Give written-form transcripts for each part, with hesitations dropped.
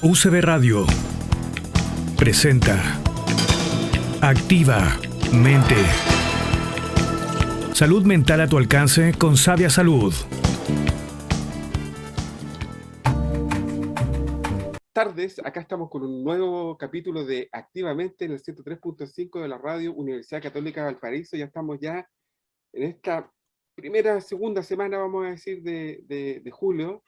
UCB Radio presenta Activa Mente. Salud mental a tu alcance con Sabia Salud. Tardes, acá estamos con un nuevo capítulo de Activamente en el 103.5 de la radio Universidad Católica de Valparaíso. Ya estamos ya en esta segunda semana, vamos a decir, de julio,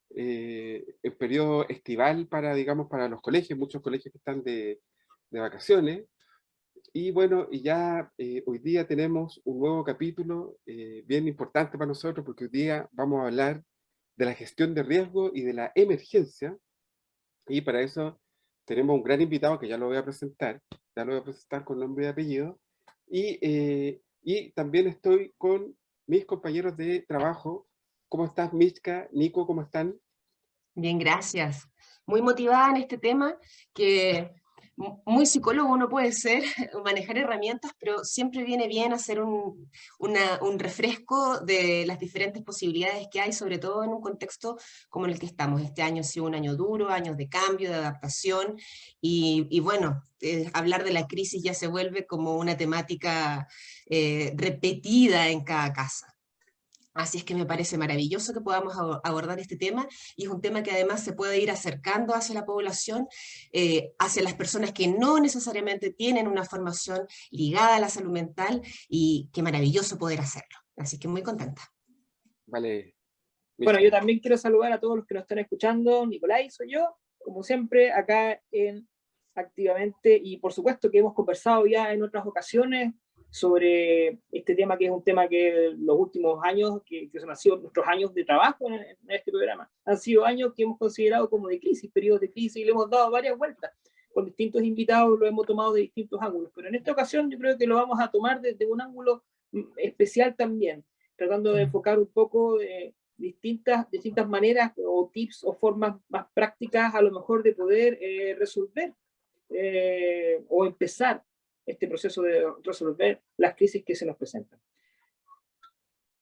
el periodo estival para, digamos, para los colegios, muchos colegios que están de vacaciones. Y bueno, y ya hoy día tenemos un nuevo capítulo bien importante para nosotros, porque hoy día vamos a hablar de la gestión de riesgo y de la emergencia. Y para eso tenemos un gran invitado que ya lo voy a presentar, con nombre y apellido. Y también estoy con mis compañeros de trabajo. ¿Cómo estás, Mishka? Nico, ¿cómo están? Bien, gracias. Muy motivada en este tema, que muy psicólogo uno puede ser, manejar herramientas, pero siempre viene bien hacer un refresco de las diferentes posibilidades que hay, sobre todo en un contexto como en el que estamos. Este año ha sido un año duro, años de cambio, de adaptación, y bueno, hablar de la crisis ya se vuelve como una temática repetida en cada casa. Así es que me parece maravilloso que podamos abordar este tema, y es un tema que además se puede ir acercando hacia la población, hacia las personas que no necesariamente tienen una formación ligada a la salud mental, y qué maravilloso poder hacerlo. Así que muy contenta. Vale. Bueno, yo también quiero saludar a todos los que nos están escuchando. Nicolai, soy yo, como siempre, acá en Activamente, y por supuesto que hemos conversado ya en otras ocasiones sobre este tema, que es un tema que los últimos años, que han sido nuestros años de trabajo en este programa, han sido años que hemos considerado como de crisis, periodos de crisis, y le hemos dado varias vueltas. Con distintos invitados lo hemos tomado de distintos ángulos, pero en esta ocasión yo creo que lo vamos a tomar desde un ángulo especial también, tratando de enfocar un poco distintas maneras o tips o formas más prácticas a lo mejor de poder resolver o empezar este proceso de resolver las crisis que se nos presentan.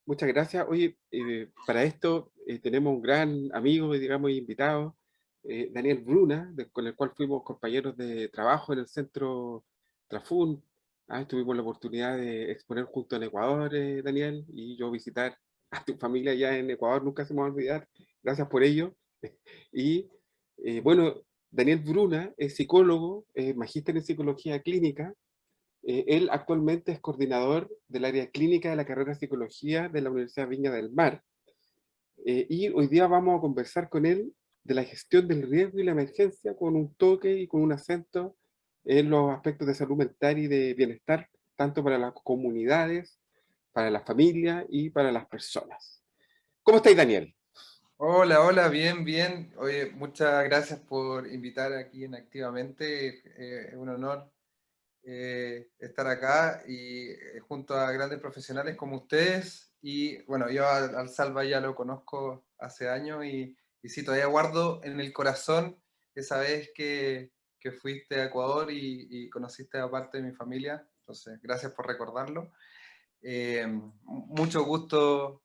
Muchas gracias. Oye, para esto tenemos un gran amigo, digamos, y invitado, Daniel Bruna, con el cual fuimos compañeros de trabajo en el centro Trafún. Tuvimos la oportunidad de exponer junto en Ecuador, Daniel, y yo visitar a tu familia allá en Ecuador, nunca se me va a olvidar. Gracias por ello. Y bueno, Daniel Bruna es psicólogo, magíster en psicología clínica. Él actualmente es coordinador del área clínica de la carrera de psicología de la Universidad Viña del Mar. Y hoy día vamos a conversar con él de la gestión del riesgo y la emergencia, con un toque y con un acento en los aspectos de salud mental y de bienestar, tanto para las comunidades, para las familias y para las personas. ¿Cómo estáis, Daniel? Hola, bien, bien. Oye, muchas gracias por invitar aquí en Activamente. Es un honor estar acá y junto a grandes profesionales como ustedes. Y bueno, yo al Salva ya lo conozco hace años y sí, todavía guardo en el corazón esa vez que fuiste a Ecuador y conociste a parte de mi familia. Entonces, gracias por recordarlo. Mucho gusto,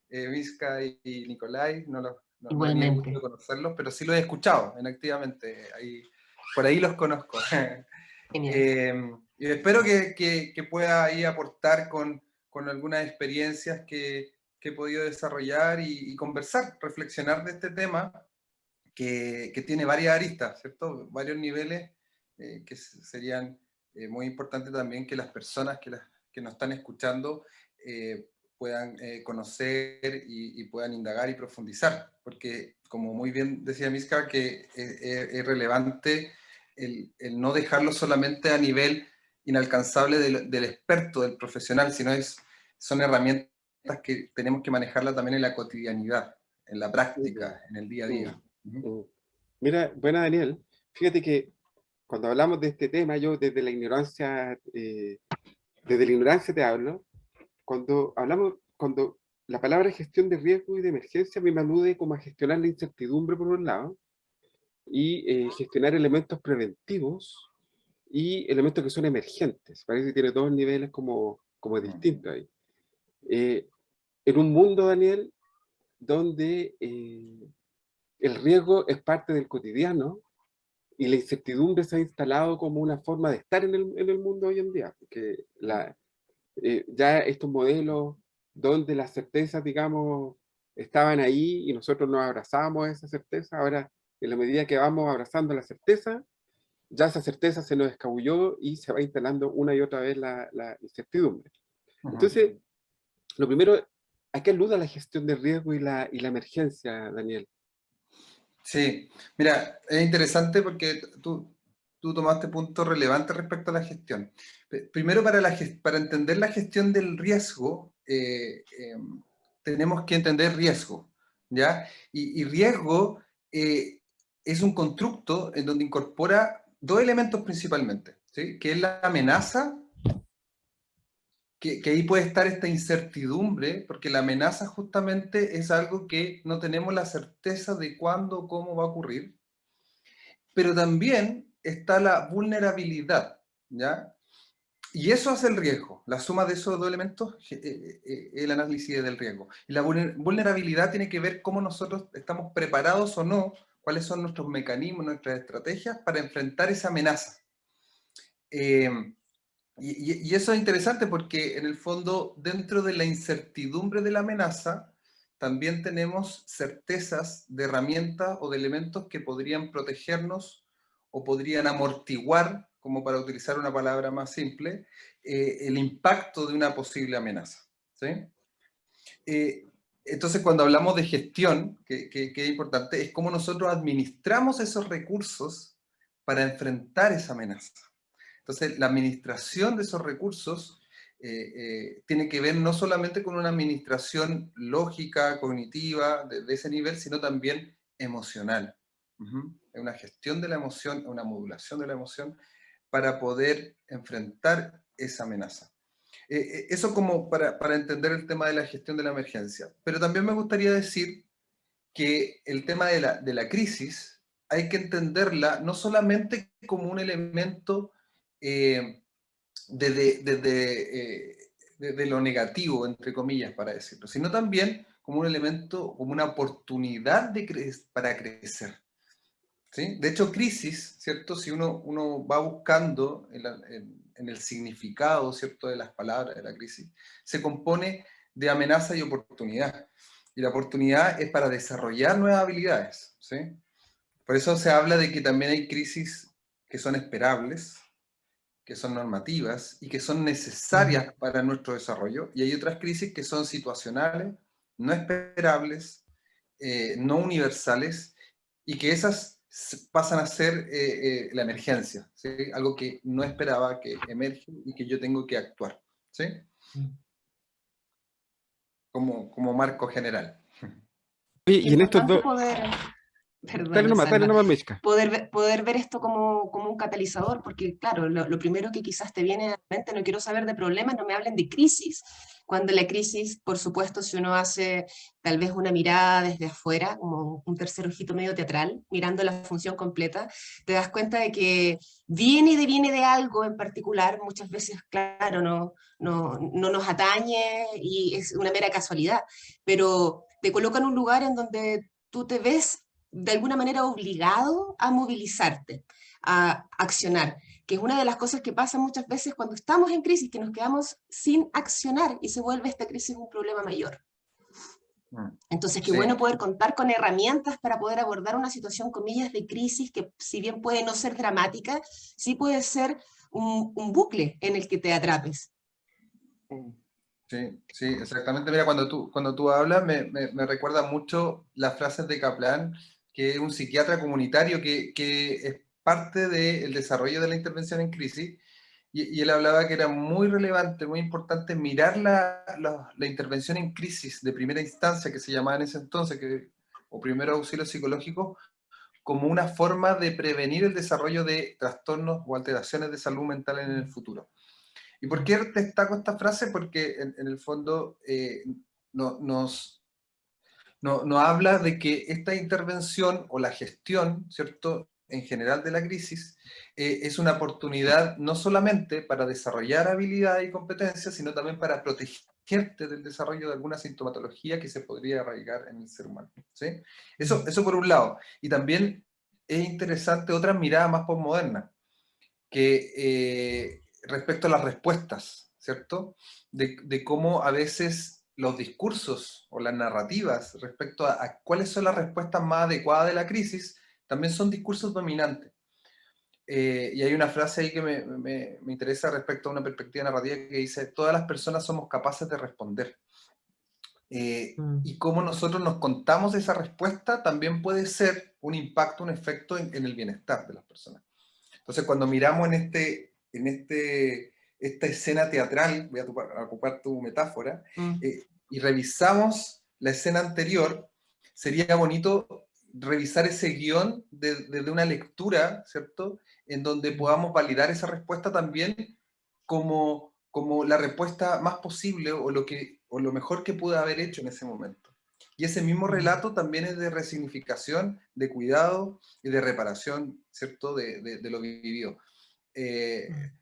Mishka y Nicolai. No he tenido gusto de conocerlos, pero sí los he escuchado en Activamente. Por ahí los conozco. Y espero que pueda ahí aportar con algunas experiencias que he podido desarrollar y conversar, reflexionar de este tema que tiene varias aristas, ¿cierto? Varios niveles que serían muy importantes también que las personas que nos están escuchando puedan conocer y puedan indagar y profundizar, porque como muy bien decía Mishka, que es relevante el no dejarlo solamente a nivel inalcanzable del experto, del profesional, sino son herramientas que tenemos que manejarlas también en la cotidianidad, en la práctica, en el día a día. Mira, bueno, Daniel, fíjate que cuando hablamos de este tema, yo desde la ignorancia te hablo. Cuando la palabra gestión de riesgo y de emergencia me alude como a gestionar la incertidumbre por un lado, y gestionar elementos preventivos y elementos que son emergentes. Parece que tiene dos niveles como distintos ahí. En un mundo, Daniel, donde el riesgo es parte del cotidiano, y la incertidumbre se ha instalado como una forma de estar en el mundo hoy en día, porque ya estos modelos donde las certezas, digamos, estaban ahí y nosotros nos abrazábamos a esa certeza, ahora en la medida que vamos abrazando la certeza, ya esa certeza se nos escabulló y se va instalando una y otra vez la incertidumbre. Entonces, lo primero, ¿a qué alude la gestión de riesgo y la emergencia, Daniel? Sí, mira, es interesante porque tú tomaste puntos relevantes respecto a la gestión. Primero, para entender la gestión del riesgo, tenemos que entender riesgo, ¿ya? Y riesgo es un constructo en donde incorpora dos elementos principalmente, ¿sí? Que es la amenaza, que ahí puede estar esta incertidumbre, porque la amenaza justamente es algo que no tenemos la certeza de cuándo o cómo va a ocurrir, pero también está la vulnerabilidad, ¿ya? Y eso hace el riesgo. La suma de esos dos elementos el análisis del riesgo. Y la vulnerabilidad tiene que ver cómo nosotros estamos preparados o no, cuáles son nuestros mecanismos, nuestras estrategias para enfrentar esa amenaza. Y eso es interesante porque en el fondo, dentro de la incertidumbre de la amenaza, también tenemos certezas de herramientas o de elementos que podrían protegernos o podrían amortiguar, como para utilizar una palabra más simple, el impacto de una posible amenaza, ¿sí? Entonces, cuando hablamos de gestión, que es importante, es cómo nosotros administramos esos recursos para enfrentar esa amenaza. Entonces, la administración de esos recursos tiene que ver no solamente con una administración lógica, cognitiva, de ese nivel, sino también emocional. Es una gestión de la emoción, una modulación de la emoción para poder enfrentar esa amenaza. Eso como para entender el tema de la gestión de la emergencia. Pero también me gustaría decir que el tema de la crisis hay que entenderla no solamente como un elemento de lo negativo, entre comillas, para decirlo, sino también como un elemento, como una oportunidad para crecer. ¿Sí? De hecho, crisis, ¿cierto? Si uno va buscando en el significado, ¿cierto?, de las palabras de la crisis, se compone de amenaza y oportunidad. Y la oportunidad es para desarrollar nuevas habilidades, ¿sí? Por eso se habla de que también hay crisis que son esperables, que son normativas y que son necesarias para nuestro desarrollo, y hay otras crisis que son situacionales, no esperables, no universales, y que esas pasan a ser la emergencia, ¿sí? Algo que no esperaba, que emerge y que yo tengo que actuar, ¿sí? Como marco general. Oye, y en estos Importante dos... poder, Dale perdona, Salva, nomás, Mishka. poder ver esto como un catalizador, porque claro, lo primero que quizás te viene a la mente, no quiero saber de problemas, no me hablen de crisis. Cuando la crisis, por supuesto, si uno hace tal vez una mirada desde afuera, como un tercer ojito medio teatral, mirando la función completa, te das cuenta de que viene de algo en particular, muchas veces, claro, no nos atañe y es una mera casualidad, pero te coloca en un lugar en donde tú te ves de alguna manera obligado a movilizarte, a accionar, que es una de las cosas que pasa muchas veces cuando estamos en crisis, que nos quedamos sin accionar y se vuelve esta crisis un problema mayor. Entonces, qué bueno poder contar con herramientas para poder abordar una situación, comillas, de crisis, que si bien puede no ser dramática, sí puede ser un bucle en el que te atrapes. Sí, exactamente. Mira, cuando tú hablas, me recuerda mucho las frases de Kaplan, que es un psiquiatra comunitario que es parte del desarrollo de la intervención en crisis, y él hablaba que era muy relevante, muy importante mirar la intervención en crisis de primera instancia, que se llamaba en ese entonces, o primero auxilio psicológico, como una forma de prevenir el desarrollo de trastornos o alteraciones de salud mental en el futuro. ¿Y por qué destaco esta frase? Porque en el fondo nos habla de que esta intervención o la gestión, ¿cierto?, en general de la crisis, es una oportunidad no solamente para desarrollar habilidades y competencias, sino también para protegerte del desarrollo de alguna sintomatología que se podría arraigar en el ser humano, ¿sí? Eso por un lado. Y también es interesante otra mirada más postmoderna, que respecto a las respuestas, ¿cierto? De cómo a veces los discursos o las narrativas respecto a cuáles son las respuestas más adecuadas de la crisis, también son discursos dominantes. Y hay una frase ahí que me interesa respecto a una perspectiva narrativa que dice: todas las personas somos capaces de responder. Y cómo nosotros nos contamos esa respuesta también puede ser un impacto, un efecto en el bienestar de las personas. Entonces, cuando miramos esta escena teatral, voy a ocupar tu metáfora, y revisamos la escena anterior, sería bonito revisar ese guión desde una lectura, ¿cierto?, en donde podamos validar esa respuesta también como la respuesta más posible o lo mejor que pude haber hecho en ese momento. Y ese mismo relato también es de resignificación, de cuidado y de reparación, ¿cierto?, de lo vivido.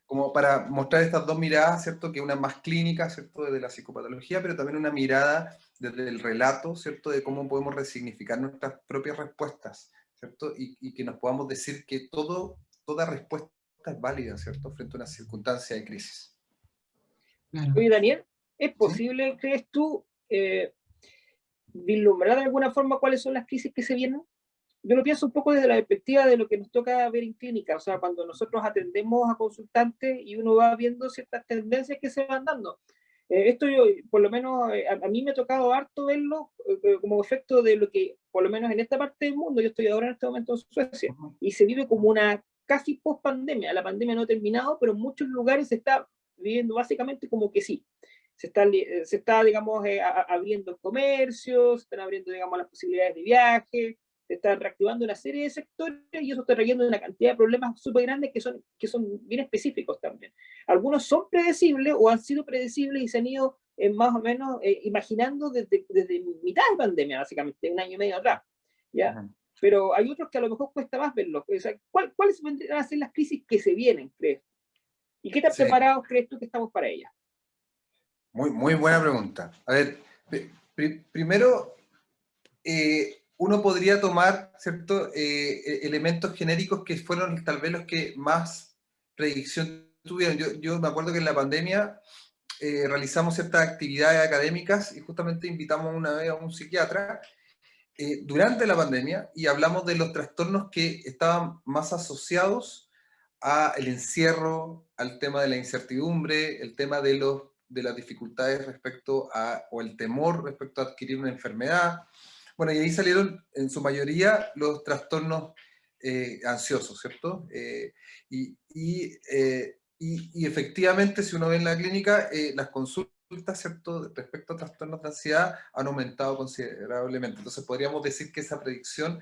Como para mostrar estas dos miradas, ¿cierto?, que una más clínica, ¿cierto?, desde la psicopatología, pero también una mirada desde el relato, ¿cierto?, de cómo podemos resignificar nuestras propias respuestas, ¿cierto?, y que nos podamos decir que toda respuesta es válida, ¿cierto?, frente a una circunstancia de crisis. Claro. Oye, Daniel, ¿es ¿Sí? posible, crees tú, vislumbrar de alguna forma cuáles son las crisis que se vienen? Yo lo pienso un poco desde la perspectiva de lo que nos toca ver en clínica, o sea, cuando nosotros atendemos a consultantes y uno va viendo ciertas tendencias que se van dando. Esto yo, por lo menos, a mí me ha tocado harto verlo como efecto de lo que, por lo menos en esta parte del mundo, yo estoy ahora en este momento en Suecia, y se vive como una casi post-pandemia. La pandemia no ha terminado, pero en muchos lugares se está viviendo básicamente como que sí. Se está digamos, abriendo comercios, se están abriendo, digamos, las posibilidades de viaje, se están reactivando una serie de sectores y eso está trayendo una cantidad de problemas súper grandes que son bien específicos también. Algunos son predecibles o han sido predecibles y se han ido más o menos imaginando desde mitad de pandemia, básicamente, un año y medio atrás, ¿ya? Pero hay otros que a lo mejor cuesta más verlos. O sea, ¿cuáles van a ser las crisis que se vienen, crees? ¿Y qué tan Sí. preparados crees tú que estamos para ellas? Muy buena pregunta. A ver, primero, uno podría tomar, ¿cierto?, elementos genéricos que fueron tal vez los que más predicción tuvieron. Yo me acuerdo que en la pandemia realizamos ciertas actividades académicas y justamente invitamos una vez a un psiquiatra durante la pandemia y hablamos de los trastornos que estaban más asociados al encierro, al tema de la incertidumbre, el tema de las dificultades respecto o el temor respecto a adquirir una enfermedad. Bueno, y ahí salieron en su mayoría los trastornos ansiosos, ¿cierto? Y efectivamente, si uno ve en la clínica, las consultas, ¿cierto?, respecto a trastornos de ansiedad han aumentado considerablemente. Entonces podríamos decir que esa predicción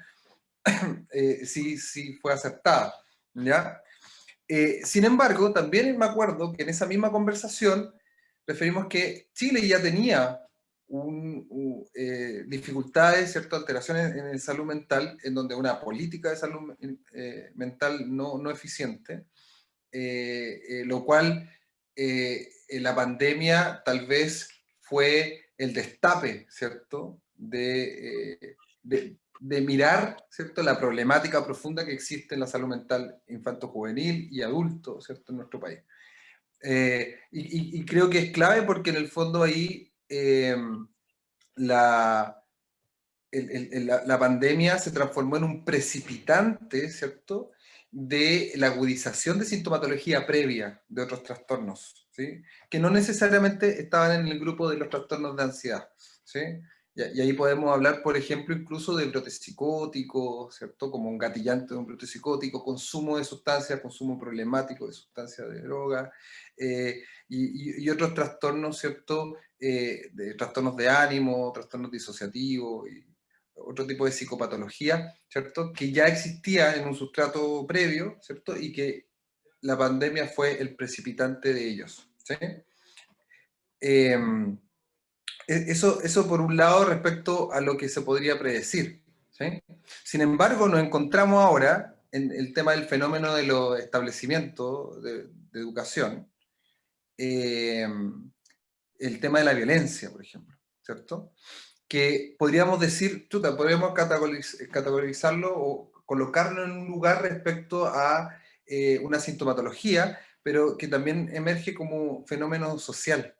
sí fue acertada, ¿ya? Sin embargo, también me acuerdo que en esa misma conversación referimos que Chile ya tenía dificultades, ¿cierto?, alteraciones en salud mental, en donde una política de salud mental no eficiente, lo cual la pandemia tal vez fue el destape, ¿cierto?, de mirar, ¿cierto?, la problemática profunda que existe en la salud mental infanto-juvenil y adulto, ¿cierto?, en nuestro país. Y creo que es clave porque en el fondo ahí la pandemia se transformó en un precipitante, ¿cierto?, de la agudización de sintomatología previa de otros trastornos, ¿sí?, que no necesariamente estaban en el grupo de los trastornos de ansiedad, ¿sí? Y ahí podemos hablar, por ejemplo, incluso de brotes psicóticos, ¿cierto?, como un gatillante de un brote psicótico, consumo de sustancias, consumo problemático de sustancias de droga, y otros trastornos, ¿cierto?, de trastornos de ánimo, trastornos disociativos, y otro tipo de psicopatología, ¿cierto?, que ya existía en un sustrato previo, ¿cierto?, y que la pandemia fue el precipitante de ellos, ¿sí? Eso por un lado respecto a lo que se podría predecir, ¿sí? Sin embargo, nos encontramos ahora en el tema del fenómeno de los establecimientos de educación, el tema de la violencia, por ejemplo, ¿cierto?, que podríamos decir, podríamos categorizarlo colocarlo en un lugar respecto a una sintomatología, pero que también emerge como fenómeno social.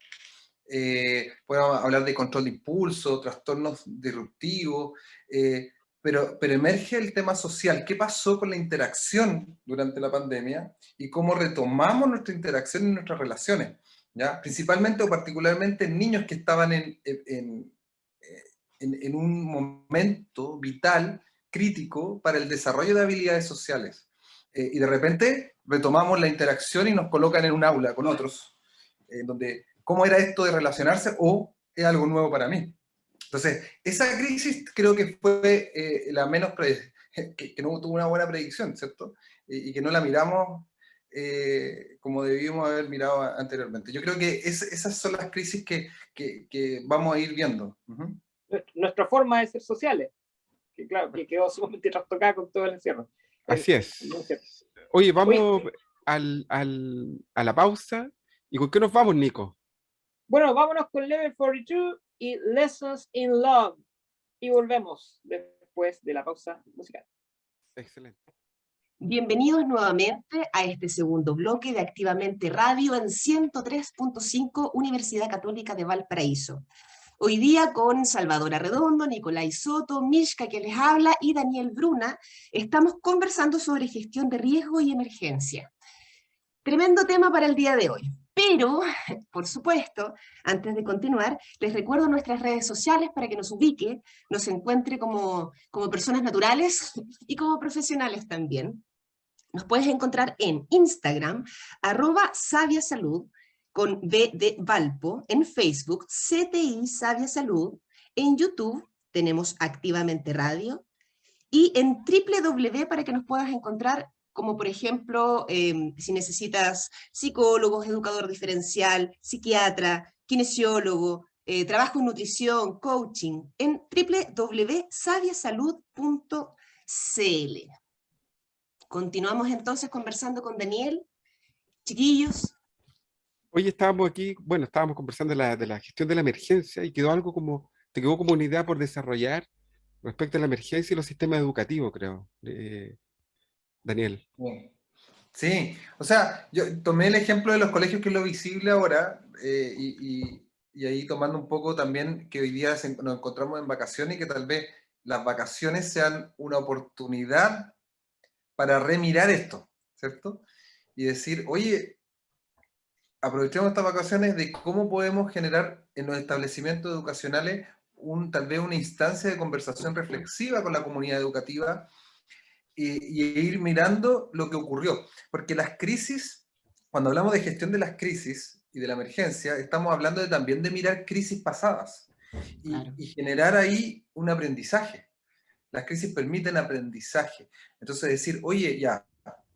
Podemos hablar de control de impulso, trastornos disruptivos, pero emerge el tema social. ¿Qué pasó con la interacción durante la pandemia y cómo retomamos nuestra interacción y nuestras relaciones? ¿Ya? Principalmente o particularmente en niños que estaban en un momento vital, crítico, para el desarrollo de habilidades sociales. Y de repente retomamos la interacción y nos colocan en un aula con otros, donde ¿cómo era esto de relacionarse? ¿O es algo nuevo para mí? Entonces, esa crisis creo que fue la menos, que no tuvo una buena predicción, ¿cierto? Y que no la miramos como debíamos haber mirado anteriormente. Yo creo que esas son las crisis que vamos a ir viendo. Nuestra forma de ser sociales, que claro, que quedó sumamente trastocada con todo el encierro. Así es. Oye, vamos a la pausa. ¿Y con qué nos vamos, Nico? Bueno, vámonos con Level 42 y Lessons in Love. Y volvemos después de la pausa musical. Excelente. Bienvenidos nuevamente a este segundo bloque de Activamente Radio en 103.5 Universidad Católica de Valparaíso. Hoy día con Salvador Arredondo, Nicolai Soto, Mishka que les habla y Daniel Bruna, estamos conversando sobre gestión de riesgo y emergencia. Tremendo tema para el día de hoy. Pero, por supuesto, antes de continuar, les recuerdo nuestras redes sociales para que nos ubique, nos encuentre como personas naturales y como profesionales también. Nos puedes encontrar en Instagram, @sabiasalud, con B de Valpo, en Facebook, CTI Sabia Salud, en YouTube tenemos Activamente Radio, y en www para que nos puedas encontrar, como por ejemplo, si necesitas psicólogos, educador diferencial, psiquiatra, kinesiólogo, trabajo en nutrición, coaching, en www.sabiasalud.cl. Continuamos entonces conversando con Daniel. Chiquillos. Hoy estábamos aquí, bueno, estábamos conversando de la gestión de la emergencia y quedó te quedó como una idea por desarrollar respecto a la emergencia y los sistemas educativos, creo, Daniel. Sí, o sea, yo tomé el ejemplo de los colegios, que es lo visible ahora, y ahí tomando un poco también que hoy día nos encontramos en vacaciones y que tal vez las vacaciones sean una oportunidad para remirar esto, ¿cierto? Y decir, oye, aprovechemos estas vacaciones de cómo podemos generar en los establecimientos educacionales tal vez una instancia de conversación reflexiva con la comunidad educativa y ir mirando lo que ocurrió. Porque las crisis, cuando hablamos de gestión de las crisis y de la emergencia, estamos hablando también de mirar crisis pasadas y generar ahí un aprendizaje. Las crisis permiten aprendizaje. Entonces decir, oye, ya,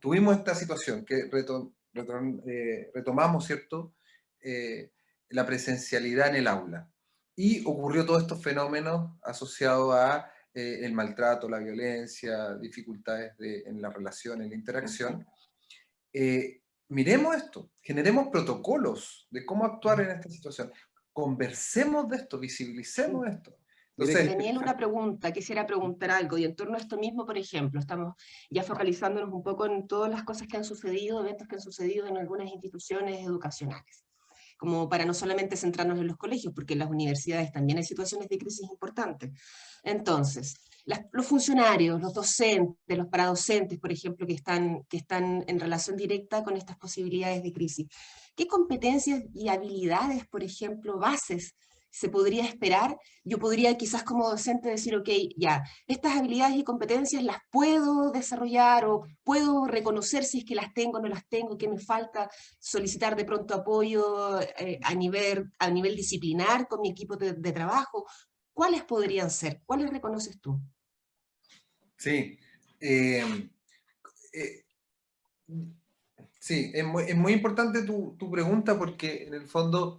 tuvimos esta situación que retomamos, ¿cierto? La presencialidad en el aula. Y ocurrió todos estos fenómenos asociados a el maltrato, la violencia, dificultades en la relación, en la interacción. Miremos esto, generemos protocolos de cómo actuar en esta situación. Conversemos de esto, visibilicemos esto. Entonces, Daniel, una pregunta, quisiera preguntar algo, y en torno a esto mismo, por ejemplo, estamos ya focalizándonos un poco en todas las cosas que han sucedido, eventos que han sucedido en algunas instituciones educacionales, como para no solamente centrarnos en los colegios, porque en las universidades también hay situaciones de crisis importantes. Entonces, los funcionarios, los docentes, los paradocentes, por ejemplo, que están en relación directa con estas posibilidades de crisis, ¿qué competencias y habilidades, por ejemplo, bases se podría esperar? Yo podría quizás como docente decir, ok, ya, estas habilidades y competencias las puedo desarrollar o puedo reconocer si es que las tengo o no las tengo, qué me falta, solicitar de pronto apoyo a nivel disciplinar con mi equipo de trabajo. ¿Cuáles podrían ser? ¿Cuáles reconoces tú? Sí, sí, es muy importante tu pregunta, porque en el fondo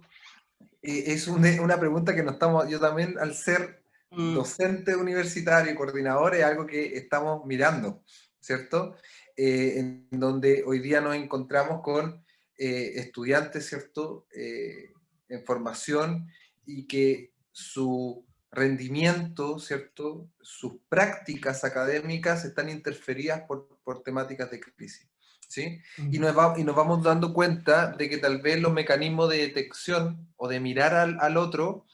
es una pregunta que yo también, al ser docente universitario y coordinador, es algo que estamos mirando, ¿cierto? En donde hoy día nos encontramos con estudiantes, ¿cierto? En formación, y que su rendimiento, ¿cierto? Sus prácticas académicas están interferidas por temáticas de crisis, ¿sí? Y nos vamos dando cuenta de que tal vez los mecanismos de detección o de mirar al otro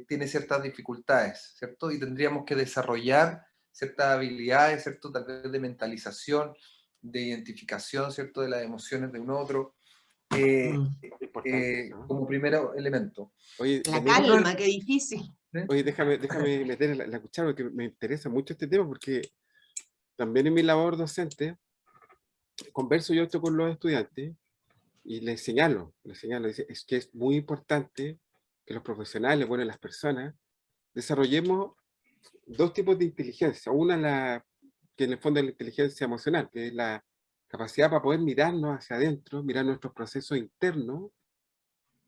tiene ciertas dificultades, ¿cierto? Y tendríamos que desarrollar ciertas habilidades, ¿cierto? Tal vez de mentalización, de identificación, ¿cierto? De las emociones de un otro, Importante eso, ¿no? como primer elemento. Oye, La Daniel, calma, qué difícil. oye, déjame meter la cuchara porque me interesa mucho este tema, porque también en mi labor docente converso yo esto con los estudiantes y les señalo, es que es muy importante que los profesionales, bueno, las personas, desarrollemos dos tipos de inteligencia. Una, que en el fondo es la inteligencia emocional, que es la capacidad para poder mirarnos hacia adentro, mirar nuestros procesos internos,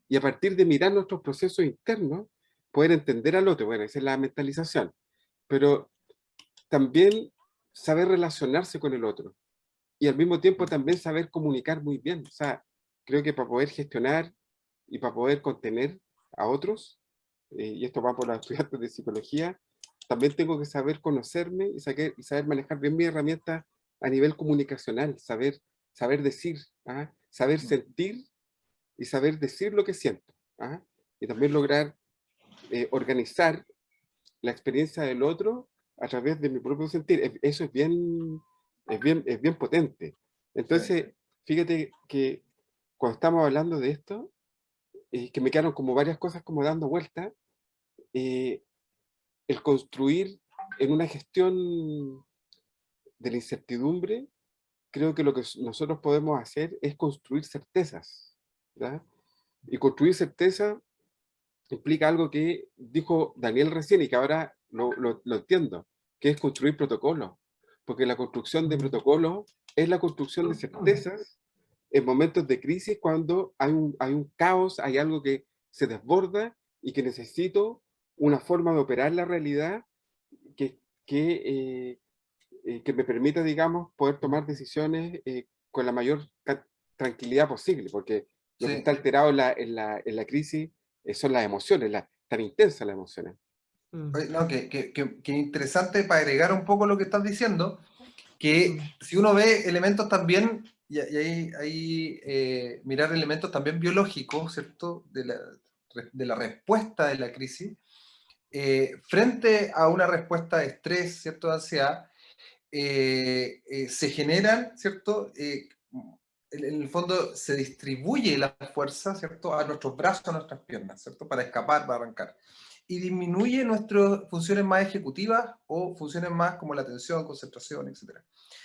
y a partir de mirar nuestros procesos internos, poder entender al otro. Bueno, esa es la mentalización. Pero también saber relacionarse con el otro. Y al mismo tiempo también saber comunicar muy bien. O sea, creo que para poder gestionar y para poder contener a otros, y esto va por los estudiantes de psicología, también tengo que saber conocerme y saber manejar bien mis herramientas a nivel comunicacional, saber decir, ¿ah? Saber sentir y saber decir lo que siento, ¿ah? Y también lograr organizar la experiencia del otro a través de mi propio sentir. Eso es bien potente. Entonces, fíjate que cuando estamos hablando de esto, que me quedaron como varias cosas como dando vuelta, el construir en una gestión de la incertidumbre, creo que lo que nosotros podemos hacer es construir certezas, ¿verdad? Y construir certeza implica algo que dijo Daniel recién y que ahora lo entiendo, que es construir protocolos, porque la construcción de protocolos es la construcción de certezas en momentos de crisis cuando hay un caos, hay algo que se desborda y que necesito una forma de operar la realidad que, que, que me permita, digamos, poder tomar decisiones con la mayor tranquilidad posible, porque lo que está alterado en la crisis son las emociones, tan intensas las emociones. Oye, no, que interesante para agregar un poco lo que estás diciendo, que si uno ve elementos también, y ahí mirar elementos también biológicos, ¿cierto? De la respuesta de la crisis, frente a una respuesta de estrés, ¿cierto? De ansiedad, se generan, ¿cierto? En el fondo se distribuye la fuerza, ¿cierto? A nuestros brazos, a nuestras piernas, ¿cierto? Para escapar, para arrancar. Y disminuye nuestras funciones más ejecutivas o funciones más como la atención, concentración, etc.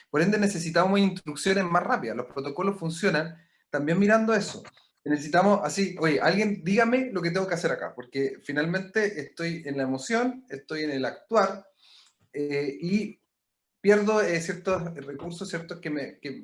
Por ende necesitamos instrucciones más rápidas. Los protocolos funcionan también mirando eso. Necesitamos así, oye, alguien dígame lo que tengo que hacer acá, porque finalmente estoy en la emoción, estoy en el actuar, y pierdo ciertos recursos, ¿cierto?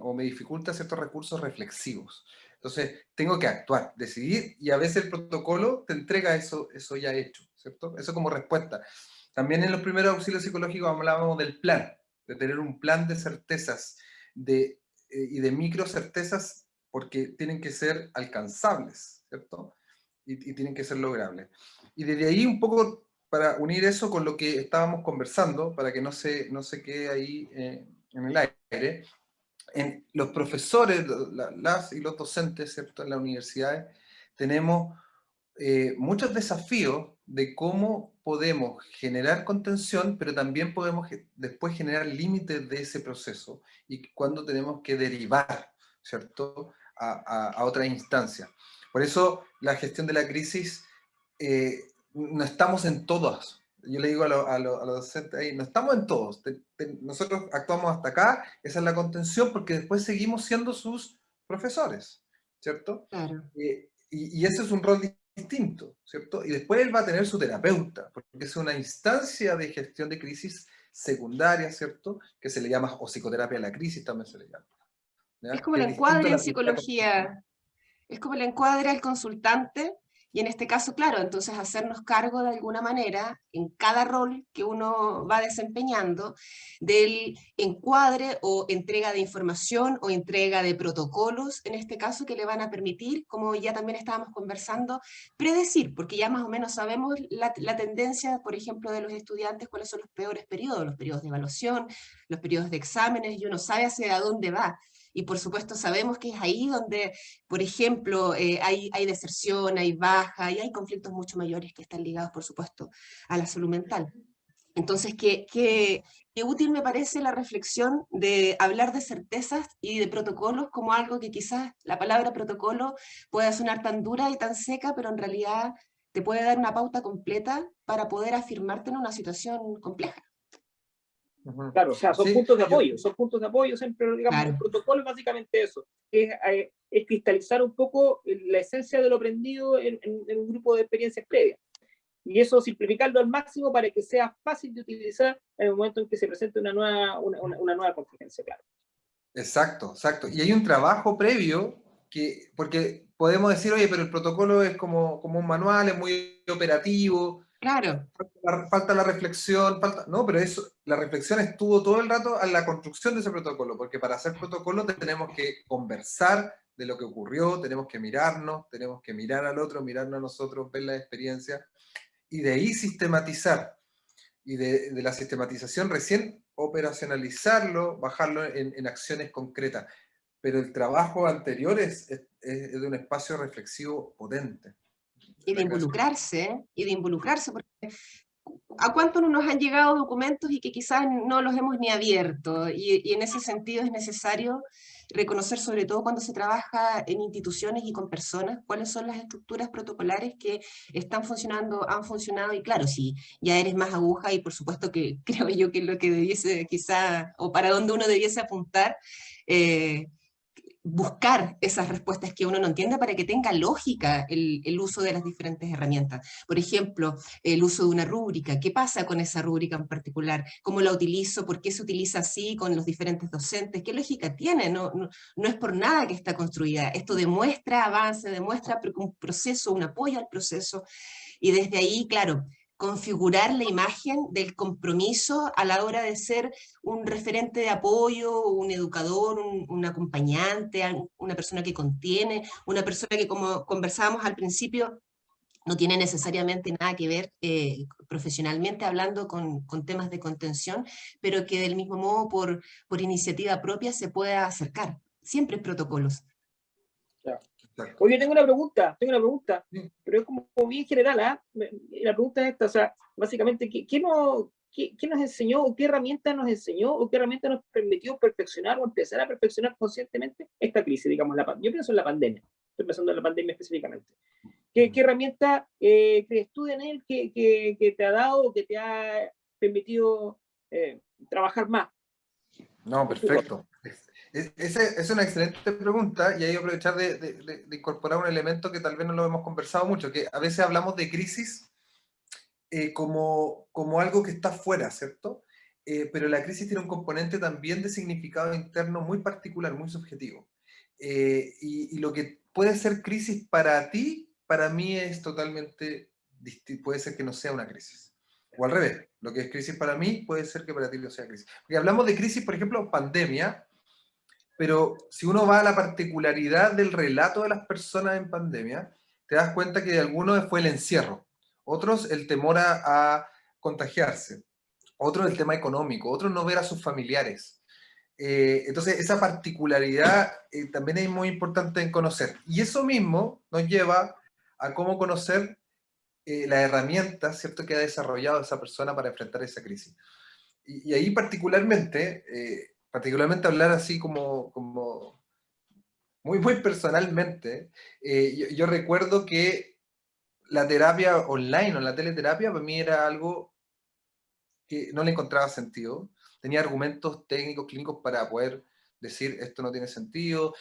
O me dificulta ciertos recursos reflexivos. Entonces, tengo que actuar, decidir, y a veces el protocolo te entrega eso ya hecho, ¿cierto? Eso como respuesta. También en los primeros auxilios psicológicos hablábamos del plan, de tener un plan de certezas y de micro certezas, porque tienen que ser alcanzables, ¿cierto? Y tienen que ser logrables. Y desde ahí un poco, para unir eso con lo que estábamos conversando, para que no se quede ahí en el aire, los profesores, las y los docentes, ¿cierto? En las universidades, tenemos muchos desafíos de cómo podemos generar contención, pero también podemos después generar límites de ese proceso y cuándo tenemos que derivar, ¿cierto? A otra instancia. Por eso la gestión de la crisis, no estamos en todas. Yo le digo a los docentes ahí, no estamos en todos. Nosotros actuamos hasta acá, esa es la contención, porque después seguimos siendo sus profesores, ¿cierto? Claro. Y ese es un rol distinto, ¿cierto? Y después él va a tener su terapeuta, porque es una instancia de gestión de crisis secundaria, ¿cierto? Que se le llama, o psicoterapia de la crisis también se le llama, ¿ya? Es como Que la es distinto a encuadre la en primera. psicología, es como la encuadra el consultante Y en este caso, claro, entonces hacernos cargo de alguna manera, en cada rol que uno va desempeñando, del encuadre o entrega de información o entrega de protocolos, en este caso, que le van a permitir, como ya también estábamos conversando, predecir, porque ya más o menos sabemos la tendencia, por ejemplo, de los estudiantes, cuáles son los peores periodos, los periodos de evaluación, los periodos de exámenes, y uno sabe hacia dónde va. Y por supuesto sabemos que es ahí donde, por ejemplo, hay deserción, hay baja y hay conflictos mucho mayores que están ligados, por supuesto, a la salud mental. Entonces, qué útil me parece la reflexión de hablar de certezas y de protocolos como algo que quizás la palabra protocolo pueda sonar tan dura y tan seca, pero en realidad te puede dar una pauta completa para poder afirmarte en una situación compleja. Claro, o sea, son Sí, puntos de apoyo, son puntos de apoyo siempre, digamos, Claro. el protocolo es básicamente eso, es cristalizar un poco la esencia de lo aprendido en un grupo de experiencias previas. Y eso simplificarlo al máximo para que sea fácil de utilizar en el momento en que se presente una nueva contingencia, claro. exacto, exacto. Y hay un trabajo previo porque podemos decir, oye, pero el protocolo es como un manual, es muy operativo, Claro, falta la reflexión, no, pero la reflexión estuvo todo el rato en la construcción de ese protocolo, porque para hacer protocolo tenemos que conversar de lo que ocurrió, tenemos que mirarnos, tenemos que mirar al otro, mirarnos a nosotros, ver la experiencia, y de ahí sistematizar. Y de la sistematización recién operacionalizarlo, bajarlo en acciones concretas. Pero el trabajo anterior es de un espacio reflexivo potente. y de involucrarse, porque ¿a cuánto no nos han llegado documentos y que quizás no los hemos ni abierto? Y en ese sentido es necesario reconocer, sobre todo cuando se trabaja en instituciones y con personas, cuáles son las estructuras protocolares que están funcionando, han funcionado, y claro, si ya eres más aguja, y por supuesto que creo yo que es lo que debiese quizá, o para donde uno debiese apuntar, buscar esas respuestas que uno no entiende para que tenga lógica el uso de las diferentes herramientas. Por ejemplo, el uso de una rúbrica. ¿Qué pasa con esa rúbrica en particular? ¿Cómo la utilizo? ¿Por qué se utiliza así con los diferentes docentes? ¿Qué lógica tiene? No es por nada que está construida. Esto demuestra avance, demuestra un proceso, un apoyo al proceso. Y desde ahí, claro, configurar la imagen del compromiso a la hora de ser un referente de apoyo, un educador, un acompañante, una persona que contiene, una persona que, como conversábamos al principio, no tiene necesariamente nada que ver profesionalmente hablando con temas de contención, pero que del mismo modo por iniciativa propia se pueda acercar. Siempre protocolos. Exacto. Oye, tengo una pregunta, Sí. pero es como bien general, ¿ah? La pregunta es esta, o sea, básicamente, ¿qué nos enseñó, o qué herramienta nos enseñó, o qué herramienta nos permitió perfeccionar o empezar a perfeccionar conscientemente esta crisis, digamos, yo pienso en la pandemia, estoy pensando en la pandemia específicamente. ¿Qué herramienta crees tú, Daniel, que te ha dado o que te ha permitido trabajar más? No, perfecto. Esa es una excelente pregunta y hay que aprovechar de incorporar un elemento que tal vez no lo hemos conversado mucho, que a veces hablamos de crisis como algo que está fuera, ¿cierto? Pero la crisis tiene un componente también de significado interno muy particular, muy subjetivo. Y lo que puede ser crisis para ti, para mí es totalmente distinto, puede ser que no sea una crisis. O al revés, lo que es crisis para mí puede ser que para ti no sea crisis. Porque hablamos de crisis, por ejemplo, pandemia, pero si uno va a la particularidad del relato de las personas en pandemia, te das cuenta que de algunos fue el encierro, otros el temor a contagiarse, otros el tema económico, otros no ver a sus familiares. Entonces, esa particularidad también es muy importante en conocer. Y eso mismo nos lleva a cómo conocer las herramientas, ¿cierto?, que ha desarrollado esa persona para enfrentar esa crisis. Y ahí particularmente hablar así como muy personalmente, yo recuerdo que la terapia online o la teleterapia para mí era algo que no le encontraba sentido. Tenía argumentos técnicos, clínicos para poder decir esto no tiene sentido,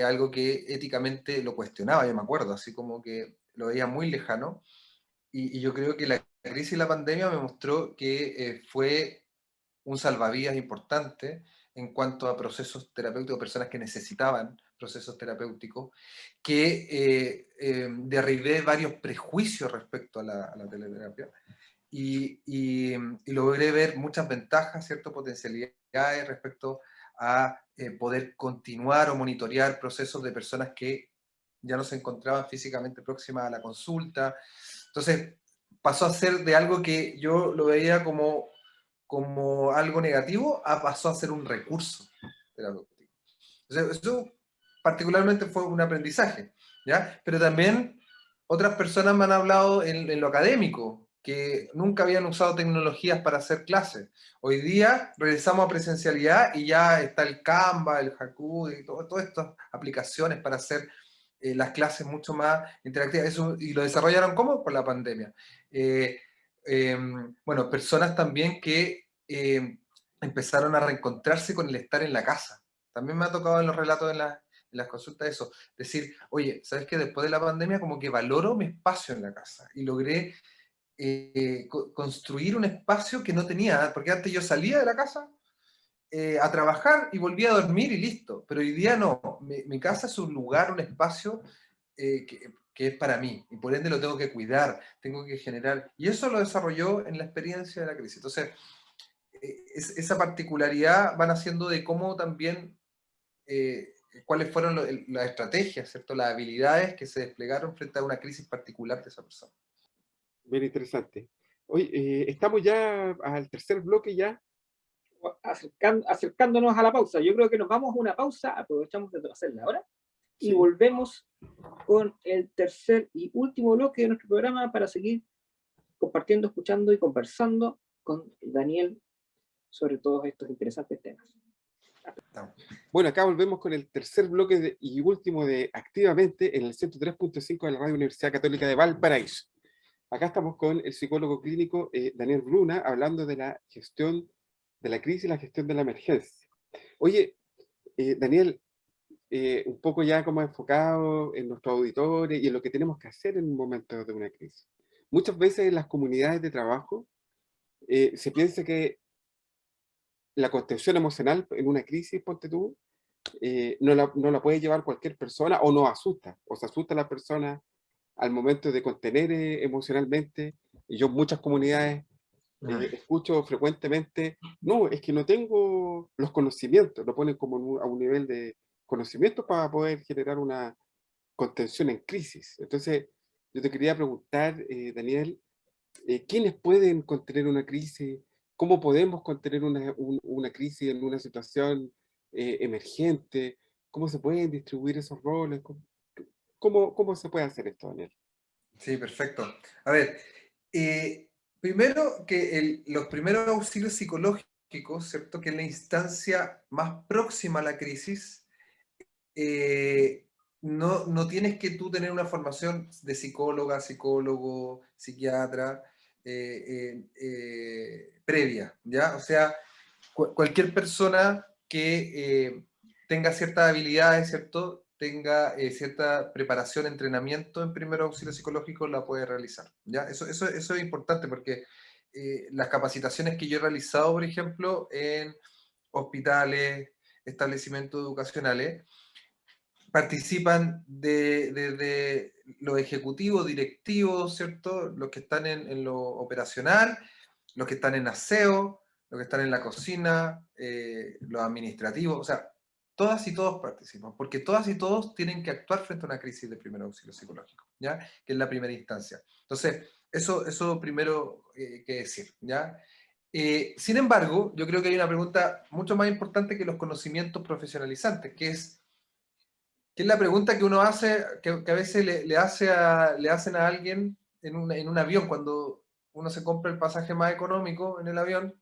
algo que éticamente lo cuestionaba, yo me acuerdo, así como que lo veía muy lejano. Y yo creo que la crisis y la pandemia me mostró que fue un salvavidas importante en cuanto a procesos terapéuticos, personas que necesitaban procesos terapéuticos, que derribé varios prejuicios respecto a la teleterapia y logré ver muchas ventajas, ¿cierto? Potencialidades respecto a poder continuar o monitorear procesos de personas que ya no se encontraban físicamente próximas a la consulta. Entonces, pasó a ser de algo que yo lo veía como algo negativo, pasó a ser un recurso terapéutico. Entonces, eso particularmente fue un aprendizaje, ¿ya? Pero también otras personas me han hablado en lo académico, que nunca habían usado tecnologías para hacer clases. Hoy día regresamos a presencialidad y ya está el Canva, el Haku, y todas estas aplicaciones para hacer las clases mucho más interactivas. Eso, y lo desarrollaron ¿cómo? Por la pandemia. Bueno, personas también que empezaron a reencontrarse con el estar en la casa. También me ha tocado en los relatos en las consultas eso, decir, oye, ¿sabes qué? Después de la pandemia como que valoro mi espacio en la casa y logré construir un espacio que no tenía, porque antes yo salía de la casa a trabajar y volvía a dormir y listo, pero hoy día no, mi casa es un lugar, un espacio que es para mí, y por ende lo tengo que cuidar, tengo que generar, y eso lo desarrolló en la experiencia de la crisis. Entonces, esa particularidad van haciendo de cómo también, cuáles fueron las estrategias, ¿cierto? Las habilidades que se desplegaron frente a una crisis particular de esa persona. Bien interesante. Hoy estamos ya al tercer bloque ya. Acercándonos a la pausa. Yo creo que nos vamos a una pausa, aprovechamos de hacerla ahora, y volvemos con el tercer y último bloque de nuestro programa para seguir compartiendo, escuchando y conversando con Daniel sobre todos estos interesantes temas. Bueno, acá volvemos con el tercer bloque y último de Activamente en el 103.5 de la Radio Universidad Católica de Valparaíso. Acá estamos con el psicólogo clínico Daniel Bruna, hablando de la gestión de la crisis y la gestión de la emergencia. Oye, Daniel, un poco ya como enfocado en nuestros auditores y en lo que tenemos que hacer en un momento de una crisis. Muchas veces en las comunidades de trabajo se piensa que la contención emocional en una crisis, ponte tú, no la puede llevar cualquier persona o nos asusta, o se asusta a la persona al momento de contener emocionalmente. Y yo en muchas comunidades escucho frecuentemente, no, es que no tengo los conocimientos, lo ponen como a un nivel de conocimiento para poder generar una contención en crisis. Entonces, yo te quería preguntar, Daniel, ¿quiénes pueden contener una crisis? ¿Cómo podemos contener una crisis en una situación emergente? ¿Cómo se pueden distribuir esos roles? ¿Cómo se puede hacer esto, Daniel? Sí, perfecto. A ver, primero que los primeros auxilios psicológicos, ¿cierto? Que es la instancia más próxima a la crisis, no tienes que tú tener una formación de psicóloga, psicólogo, psiquiatra previa, ¿ya? O sea, cualquier persona que tenga ciertas habilidades, ¿cierto? Tenga cierta preparación, entrenamiento en primer auxilio psicológico, la puede realizar, ¿ya? Eso es importante porque las capacitaciones que yo he realizado, por ejemplo, en hospitales, establecimientos educacionales, participan desde los ejecutivos, directivos, ¿cierto? Los que están en lo operacional, los que están en aseo, los que están en la cocina, los administrativos, o sea, todas y todos participan, porque todas y todos tienen que actuar frente a una crisis de primer auxilio psicológico, ¿ya? Que es la primera instancia. Entonces, eso primero que decir, ¿ya? Sin embargo, yo creo que hay una pregunta mucho más importante que los conocimientos profesionalizantes, que es la pregunta que uno hace, que a veces le hacen a alguien en un avión, cuando uno se compra el pasaje más económico en el avión,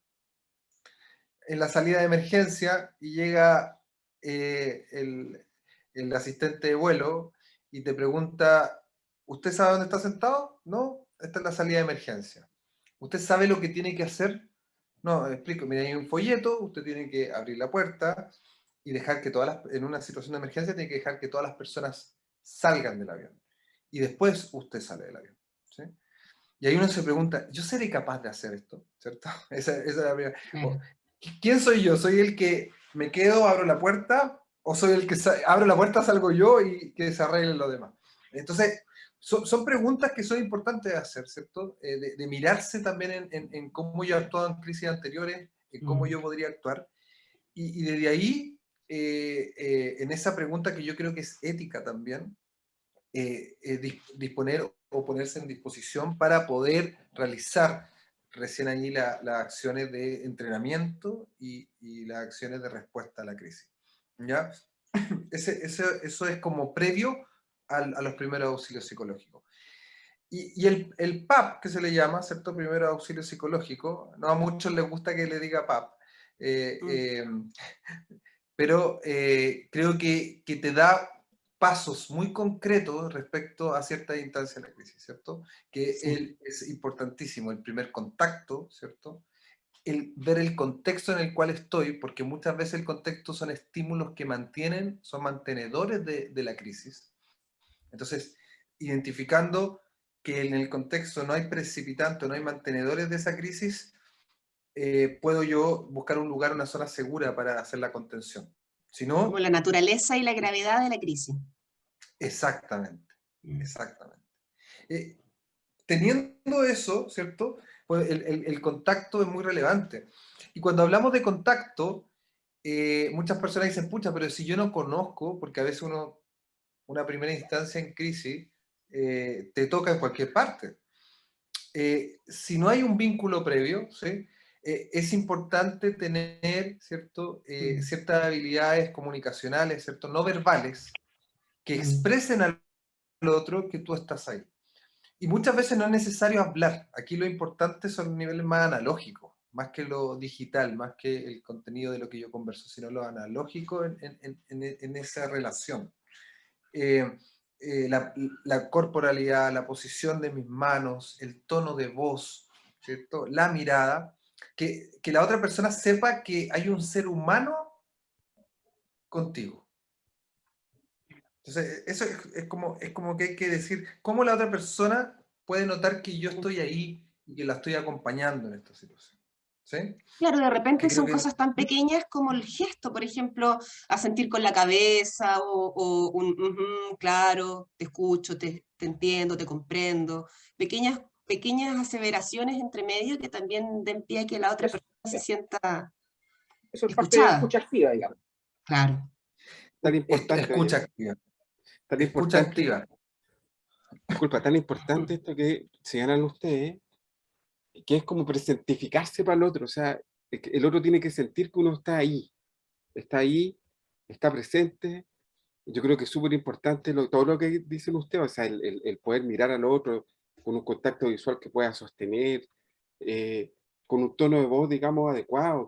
en la salida de emergencia, y llega el asistente de vuelo y te pregunta, ¿usted sabe dónde está sentado? No, esta es la salida de emergencia. ¿Usted sabe lo que tiene que hacer? No, explico, mira, hay un folleto, usted tiene que abrir la puerta y dejar que en una situación de emergencia, tiene que dejar que todas las personas salgan del avión. Y después usted sale del avión, ¿sí? Y ahí uno se pregunta, ¿yo seré capaz de hacer esto? ¿Cierto? Esa es la primera. ¿Quién soy yo? ¿Soy el que me quedo, abro la puerta o soy el que abre la puerta, salgo yo y que se arreglen los demás. Entonces, son preguntas que son importantes de hacer, ¿cierto? De mirarse también en cómo yo he actuado en crisis anteriores, en cómo yo podría actuar. Y desde ahí, en esa pregunta que yo creo que es ética también, disponer o ponerse en disposición para poder realizar recién allí las acciones de entrenamiento y las acciones de respuesta a la crisis. ¿Ya? Eso es como previo a los primeros auxilios psicológicos. Y el PAP, que se le llama, ¿cierto? Primero auxilio psicológico, no a muchos les gusta que le diga PAP, pero creo que te da pasos muy concretos respecto a ciertas instancias de la crisis, ¿cierto? Que Sí. es importantísimo, el primer contacto, ¿cierto? El ver el contexto en el cual estoy, porque muchas veces el contexto son estímulos que son mantenedores de la crisis. Entonces, identificando que en el contexto no hay precipitantes, no hay mantenedores de esa crisis, puedo yo buscar un lugar, una zona segura para hacer la contención. Si Como no, la naturaleza y la gravedad de la crisis. exactamente, exactamente. Teniendo eso, ¿cierto? Pues el contacto es muy relevante. Y cuando hablamos de contacto, muchas personas dicen, pucha, pero si yo no conozco, porque a veces una primera instancia en crisis te toca en cualquier parte. Si no hay un vínculo previo, ¿sí? Es importante tener, ¿cierto? Ciertas habilidades comunicacionales, ¿cierto? No verbales, que expresen al otro que tú estás ahí. Y muchas veces no es necesario hablar. Aquí lo importante son niveles más analógicos, más que lo digital, más que el contenido de lo que yo converso, sino lo analógico en esa relación. La corporalidad, la posición de mis manos, el tono de voz, ¿cierto? La mirada, que la otra persona sepa que hay un ser humano contigo. Entonces, eso es como que hay que decir, ¿cómo la otra persona puede notar que yo estoy ahí y que la estoy acompañando en esta situación? ¿Sí? Claro, de repente Que creo son que... cosas tan pequeñas como el gesto, por ejemplo, asentir con la cabeza o un "Ujú, claro, te escucho, te entiendo, te comprendo". Pequeñas aseveraciones entre medio que también den pie a que la otra Eso, persona se sienta eso es parte de la escuchada. escucha activa, digamos. Claro. Tan importante, Escucha oye, activa. tan Escucha importante, activa. disculpa, tan importante esto que señalan ustedes, que es como presentificarse para el otro, o sea, es que el otro tiene que sentir que uno está ahí, está presente. Yo creo que es súper importante todo lo que dicen ustedes, o sea, el poder mirar al otro con un contacto visual que pueda sostener, eh, con un tono de voz, digamos, adecuado,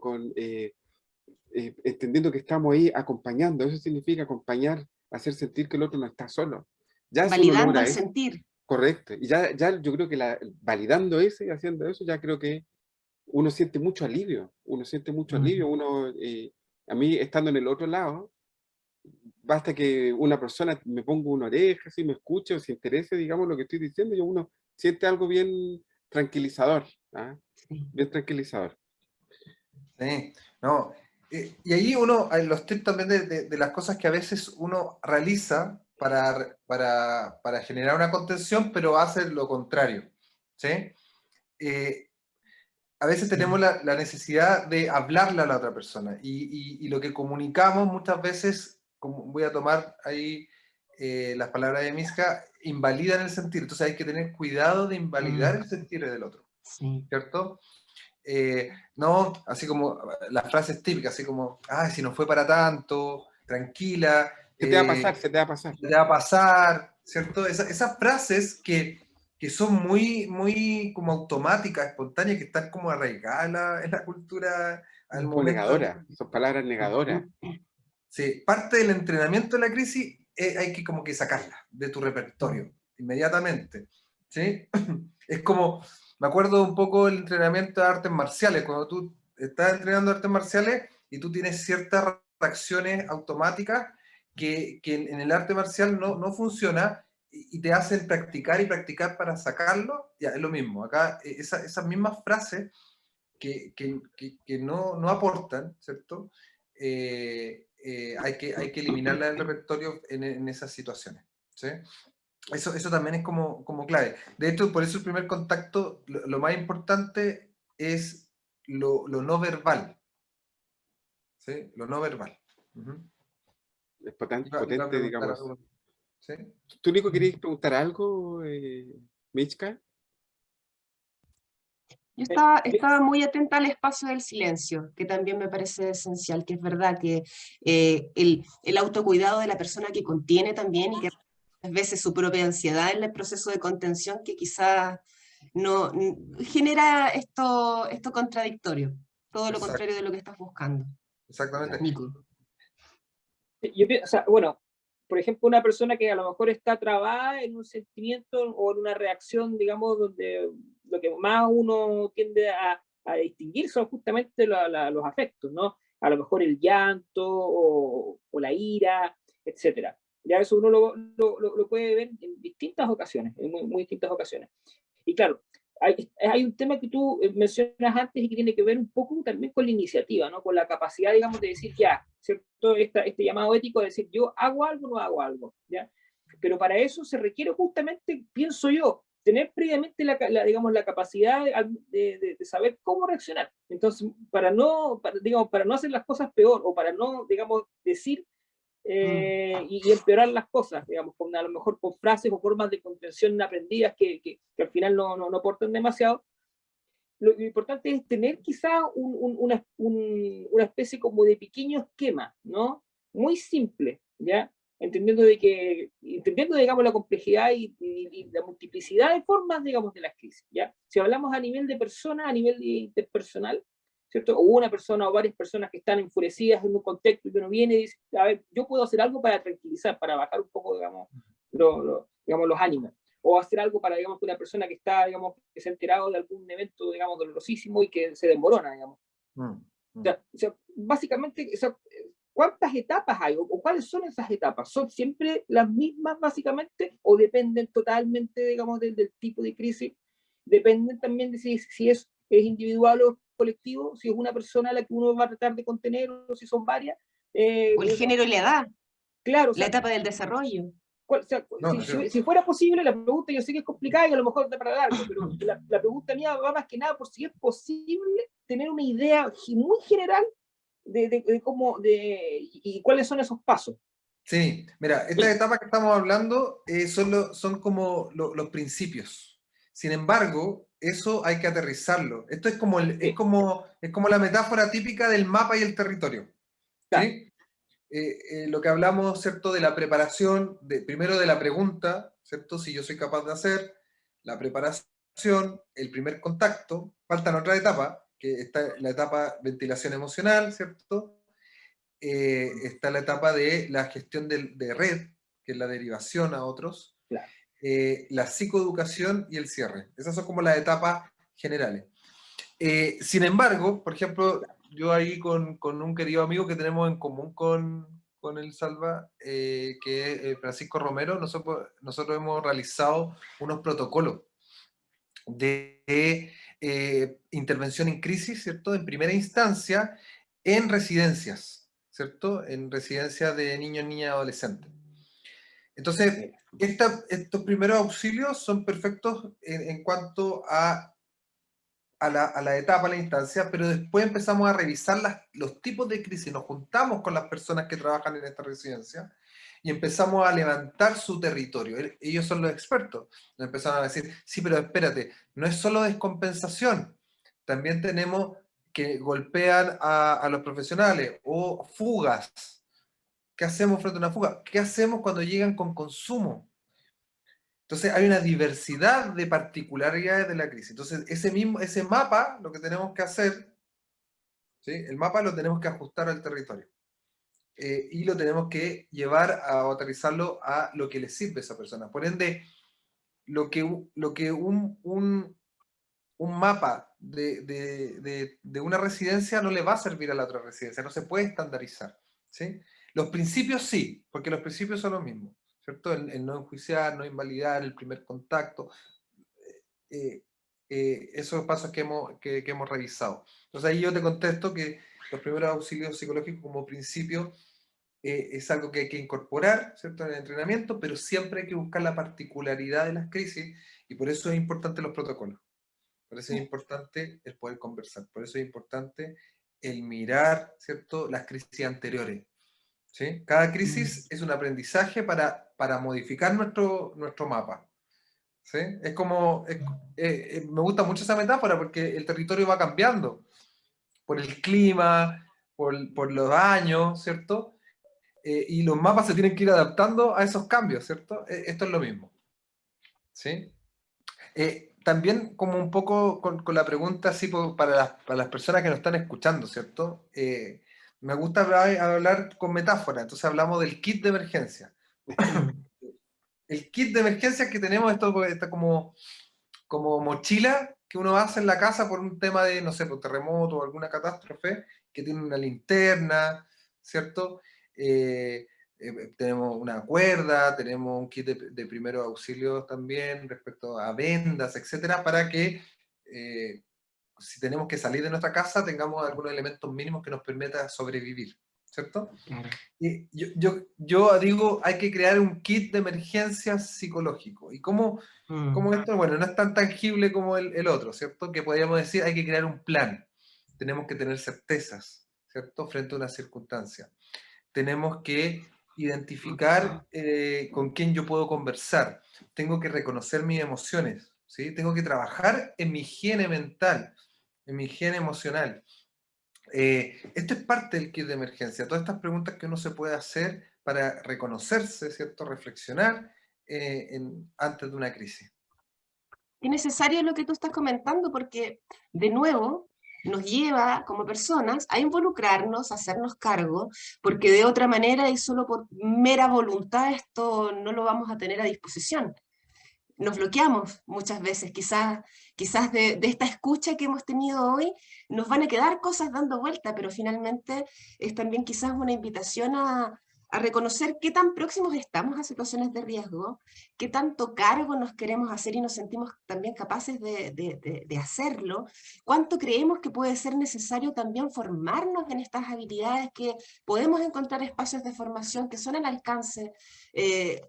entendiendo que estamos ahí acompañando. Eso significa acompañar, hacer sentir que el otro no está solo. Ya si uno Validando logra el eso, sentir. correcto, y ya yo creo que validando eso y haciendo eso, ya creo que uno siente mucho alivio, a mí estando en el otro lado, basta que una persona me ponga una oreja, si me escuche o se interese, digamos, lo que estoy diciendo, y uno siente algo bien tranquilizador, ¿ah? Sí. Bien tranquilizador. Sí, no. Y ahí los tips también de las cosas que a veces uno realiza para generar una contención, pero hace lo contrario. ¿Sí? A veces tenemos la necesidad de hablarle a la otra persona y lo que comunicamos muchas veces, como voy a tomar ahí las palabras de Miska, invalidan el sentir. Entonces hay que tener cuidado de invalidar el sentir del otro. Sí. ¿Cierto? No, así como las frases típicas, así como, ay, si no fue para tanto, tranquila, Se te va a pasar, se te va a pasar. te va a pasar, ¿cierto? Esas frases que son muy, muy como automáticas, espontáneas, que están como arraigadas en la cultura al Son momento. negadoras, son palabras negadoras. Sí, parte del entrenamiento de la crisis hay que como que sacarla de tu repertorio inmediatamente, ¿sí? Es como, me acuerdo un poco del entrenamiento de artes marciales, cuando tú estás entrenando artes marciales y tú tienes ciertas reacciones automáticas que en el arte marcial no funciona y te hacen practicar y practicar para sacarlo, ya es lo mismo. Acá esas mismas frases que no aportan, ¿cierto? hay que eliminarla del repertorio en esas situaciones, ¿sí? Eso también es como clave. De hecho, por eso el primer contacto, lo más importante es lo no verbal, ¿sí? Lo no verbal. Es potente, Iba a preguntar digamos. algo, ¿sí? ¿Tú, Nico, querías preguntar algo, Michka? Yo estaba muy atenta al espacio del silencio, que también me parece esencial, que es verdad que el autocuidado de la persona que contiene también y que a veces su propia ansiedad en el proceso de contención que quizás no genera esto contradictorio, todo lo Exacto, contrario de lo que estás buscando, exactamente. Nico. O sea, bueno, por ejemplo, una persona que a lo mejor está trabada en un sentimiento o en una reacción, digamos, donde lo que más uno tiende a distinguir son justamente los afectos, ¿no? A lo mejor el llanto o la ira, etcétera. Ya eso uno lo puede ver en distintas ocasiones, en muy distintas ocasiones. Y claro, hay un tema que tú mencionas antes y que tiene que ver un poco también con la iniciativa, ¿no? Con la capacidad, digamos, de decir ya, ¿cierto? Este llamado ético de decir yo hago algo o no hago algo, ¿ya? Pero para eso se requiere justamente, pienso yo, tener previamente digamos, la capacidad de saber cómo reaccionar. Entonces, digamos, para no hacer las cosas peor o para no, digamos, decir y empeorar las cosas, digamos, a lo mejor con frases o formas de contención aprendidas que al final no aportan demasiado. Lo importante es tener quizá una especie como de pequeño esquema, ¿no? Muy simple, ¿ya? Entendiendo, digamos, la complejidad y la multiplicidad de formas, digamos, de las crisis, ¿ya? Si hablamos a nivel de persona, a nivel interpersonal, ¿cierto? O una persona o varias personas que están enfurecidas en un contexto y que uno viene y dice, a ver, yo puedo hacer algo para tranquilizar, para bajar un poco, digamos, digamos los ánimos. O hacer algo para, digamos, una persona que está, digamos, que se ha enterado de algún evento, digamos, dolorosísimo y que se desmorona, digamos. O sea, básicamente, o sea, ¿cuántas etapas hay o cuáles son esas etapas? ¿Son siempre las mismas, básicamente, o dependen totalmente, digamos, del tipo de crisis? Dependen también de si es individual o colectivo, si es una persona a la que uno va a tratar de contener o si son varias. O el género y la edad, Claro, o la sea, etapa del desarrollo. o sea, si fuera posible, la pregunta yo sé que es complicada y a lo mejor está para largo, pero la pregunta mía va más que nada por si es posible tener una idea muy general de cómo, y cuáles son esos pasos. Sí, mira, estas etapas que estamos hablando son como los principios. Sin embargo, eso hay que aterrizarlo. Esto es como, es como la metáfora típica del mapa y el territorio. ¿Sí? Lo que hablamos, ¿cierto? De la preparación, primero de la pregunta, ¿cierto? Si yo soy capaz de hacer, la preparación, el primer contacto, faltan otra etapa, que está la etapa ventilación emocional, ¿cierto? Está la etapa de la gestión de red, que es la derivación a otros, Claro. La psicoeducación y el cierre. Esas son como las etapas generales. Sin embargo, por ejemplo, yo ahí con un querido amigo que tenemos en común con el Salva, que es Francisco Romero, nosotros hemos realizado unos protocolos de intervención en crisis, ¿cierto? En primera instancia, en residencias, ¿cierto? En residencias de niños, niñas y adolescentes. Entonces, estos primeros auxilios son perfectos en cuanto a la etapa, a la instancia, pero después empezamos a revisar los tipos de crisis, nos juntamos con las personas que trabajan en esta residencia y empezamos a levantar su territorio. Ellos son los expertos. Nos empezaron a decir, sí, pero espérate, no es solo descompensación, también tenemos que golpean a los profesionales o fugas. ¿Qué hacemos frente a una fuga? ¿Qué hacemos cuando llegan con consumo? Entonces hay una diversidad de particularidades de la crisis. Entonces ese mapa, lo que tenemos que hacer, ¿sí? El mapa lo tenemos que ajustar al territorio. Y lo tenemos que llevar a aterrizarlo a lo que le sirve a esa persona. Por ende, lo que un mapa de una residencia no le va a servir a la otra residencia, no se puede estandarizar, ¿sí? Los principios sí, porque los principios son los mismos, ¿cierto? El no enjuiciar, no invalidar, el primer contacto, esos pasos que hemos revisado. Entonces ahí yo te contesto que los primeros auxilios psicológicos como principio es algo que hay que incorporar, ¿cierto?, en el entrenamiento, pero siempre hay que buscar la particularidad de las crisis, y por eso es importante los protocolos. Por eso es importante el poder conversar, por eso es importante el mirar, ¿cierto?, las crisis anteriores. ¿Sí? Cada crisis es un aprendizaje para modificar nuestro mapa. ¿Sí? Es como, me gusta mucho esa metáfora porque el territorio va cambiando por el clima, por los años, ¿cierto? Y los mapas se tienen que ir adaptando a esos cambios, ¿cierto? Esto es lo mismo. ¿Sí? También como un poco con la pregunta así para las personas que nos están escuchando, ¿cierto? Me gusta hablar con metáfora, entonces hablamos del kit de emergencia. El kit de emergencia que tenemos, esta como mochila que uno hace en la casa por un tema de, no sé, por terremoto o alguna catástrofe, que tiene una linterna, ¿cierto? Tenemos una cuerda, tenemos un kit de primeros auxilios también respecto a vendas, etcétera, para que si tenemos que salir de nuestra casa tengamos algunos elementos mínimos que nos permitan sobrevivir, ¿cierto? Y yo digo, hay que crear un kit de emergencia psicológico. ¿Y cómo esto? Bueno, no es tan tangible como el otro, ¿cierto? Que podríamos decir, hay que crear un plan. Tenemos que tener certezas, ¿cierto? Frente a una circunstancia. Tenemos que identificar con quién yo puedo conversar. Tengo que reconocer mis emociones, ¿sí? Tengo que trabajar en mi higiene mental, en mi higiene emocional. Esto es parte del kit de emergencia, todas estas preguntas que uno se puede hacer para reconocerse, ¿cierto? Reflexionar antes de una crisis. Es necesario lo que tú estás comentando porque, de nuevo, nos lleva como personas a involucrarnos, a hacernos cargo, porque de otra manera y solo por mera voluntad esto no lo vamos a tener a disposición. Nos bloqueamos muchas veces, quizás de esta escucha que hemos tenido hoy, nos van a quedar cosas dando vuelta, pero finalmente es también quizás una invitación a reconocer qué tan próximos estamos a situaciones de riesgo, qué tanto cargo nos queremos hacer y nos sentimos también capaces de hacerlo, cuánto creemos que puede ser necesario también formarnos en estas habilidades, que podemos encontrar espacios de formación que son al alcance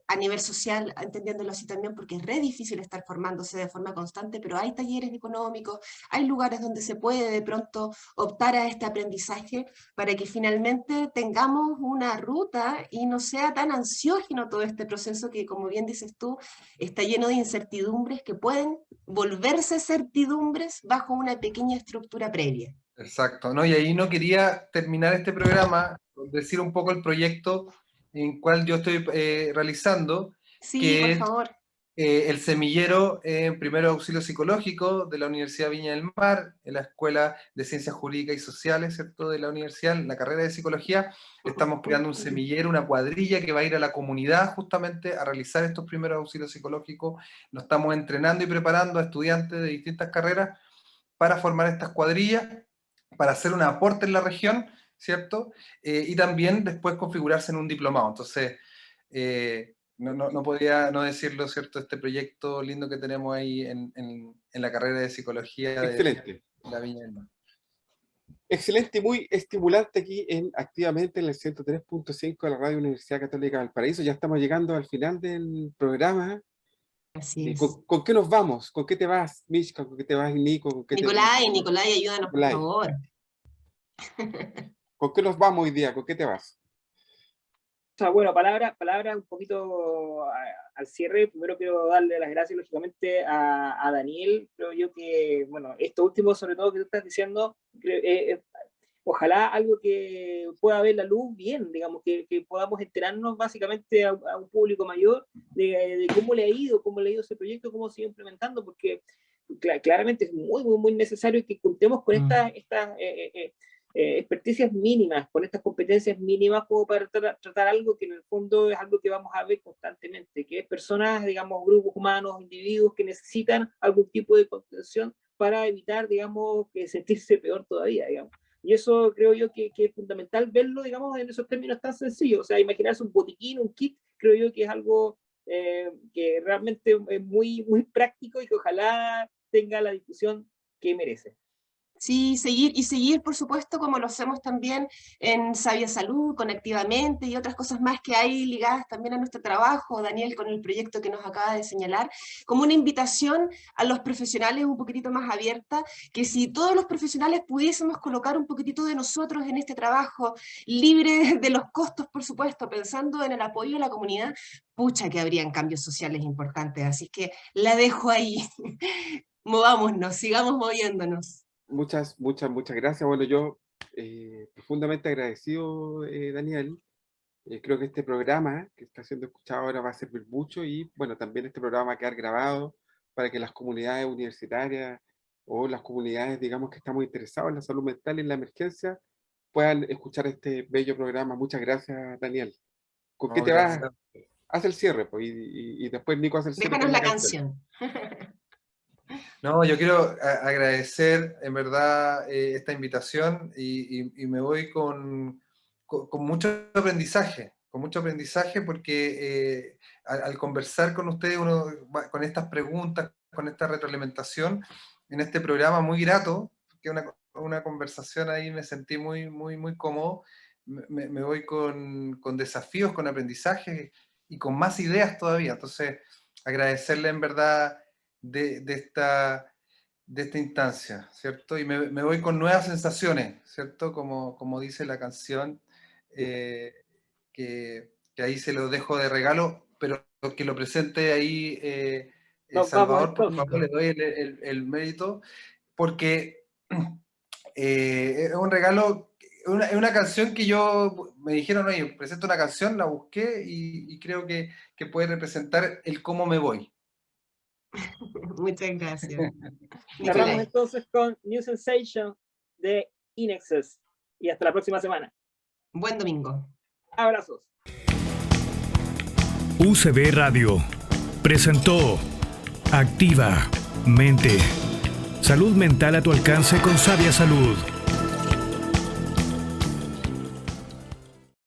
a nivel social, entendiéndolo así también, porque es re difícil estar formándose de forma constante, pero hay talleres económicos, hay lugares donde se puede de pronto optar a este aprendizaje para que finalmente tengamos una ruta y no sea tan ansiógeno todo este proceso que, como bien dices tú, está lleno de incertidumbres que pueden volverse certidumbres bajo una pequeña estructura previa. Exacto, ¿no? Y ahí no quería terminar este programa, decir un poco el proyecto en cual yo estoy realizando, Sí, por que es favor. el semillero en primero auxilio psicológico de la Universidad Viña del Mar, en la Escuela de Ciencias Jurídicas y Sociales, ¿cierto?, de la universidad, en la carrera de psicología. Estamos creando un semillero, una cuadrilla que va a ir a la comunidad justamente a realizar estos primeros auxilios psicológicos. Nos estamos entrenando y preparando a estudiantes de distintas carreras para formar estas cuadrillas, para hacer un aporte en la región, ¿cierto? Y también después configurarse en un diplomado. Entonces, no podía no decirlo, ¿cierto? Este proyecto lindo que tenemos ahí en la carrera de psicología Excelente. de la Viña del Mar. Excelente y muy estimulante aquí activamente en el 103.5 de la Radio Universidad Católica de Valparaíso. Ya estamos llegando al final del programa. Así es. ¿Con qué nos vamos? ¿Con qué te vas, Mishka? ¿Con qué te vas, Nico? ¿Con qué Nicolai, ayúdanos, por Nicolai. favor. ¿Con qué nos vamos hoy día? ¿Con qué te vas? O sea, bueno, palabra un poquito al cierre. Primero quiero darle las gracias, lógicamente, a Daniel. Creo yo que, bueno, esto último, sobre todo, que tú estás diciendo, ojalá algo que pueda ver la luz bien, digamos, que podamos enterarnos básicamente a un público mayor de cómo le ha ido ese proyecto, cómo se sigue implementando, porque claramente es muy, muy, muy necesario que contemos con estas experticias mínimas, con estas competencias mínimas como para tratar algo que en el fondo es algo que vamos a ver constantemente, que es personas, digamos, grupos humanos, individuos que necesitan algún tipo de contención para evitar, digamos, que sentirse peor todavía, digamos. Y eso creo yo que es fundamental verlo, digamos, en esos términos tan sencillos. O sea, imaginarse un botiquín, un kit, creo yo que es algo que realmente es muy, muy práctico y que ojalá tenga la difusión que merece. Sí, seguir, por supuesto, como lo hacemos también en Sabia Salud, con Activamente y otras cosas más que hay ligadas también a nuestro trabajo, Daniel, con el proyecto que nos acaba de señalar, como una invitación a los profesionales un poquitito más abierta, que si todos los profesionales pudiésemos colocar un poquitito de nosotros en este trabajo, libre de los costos, por supuesto, pensando en el apoyo a la comunidad, pucha que habrían cambios sociales importantes, así que la dejo ahí. Movámonos, sigamos moviéndonos. Muchas gracias. Bueno, yo profundamente agradecido, Daniel. Creo que este programa que está siendo escuchado ahora va a servir mucho y bueno, también este programa va a quedar grabado para que las comunidades universitarias o las comunidades, digamos, que estamos interesados en la salud mental y en la emergencia, puedan escuchar este bello programa. Muchas gracias, Daniel. ¿Con qué te vas? Haz el cierre, pues, y después Nico hace el cierre. Déjanos la canción. No, yo quiero agradecer en verdad esta invitación y me voy con mucho aprendizaje, porque al conversar con ustedes, uno con estas preguntas, con esta retroalimentación, en este programa muy grato, que una conversación ahí me sentí muy cómodo, me voy con desafíos, con aprendizaje y con más ideas todavía. Entonces, agradecerle en verdad de esta instancia, ¿cierto? Y me voy con nuevas sensaciones, ¿cierto? Como dice la canción, que ahí se lo dejo de regalo, pero que lo presente ahí Salvador, por favor, le doy el mérito, porque es un regalo, es una canción que me dijeron, oye, presento una canción, la busqué y creo que puede representar el cómo me voy. Muchas gracias. Cerramos entonces con New Sensation de Inexcess. Y hasta la próxima semana. Buen domingo. Abrazos. UCB Radio presentó Activa Mente. Salud mental a tu alcance con Sabia Salud.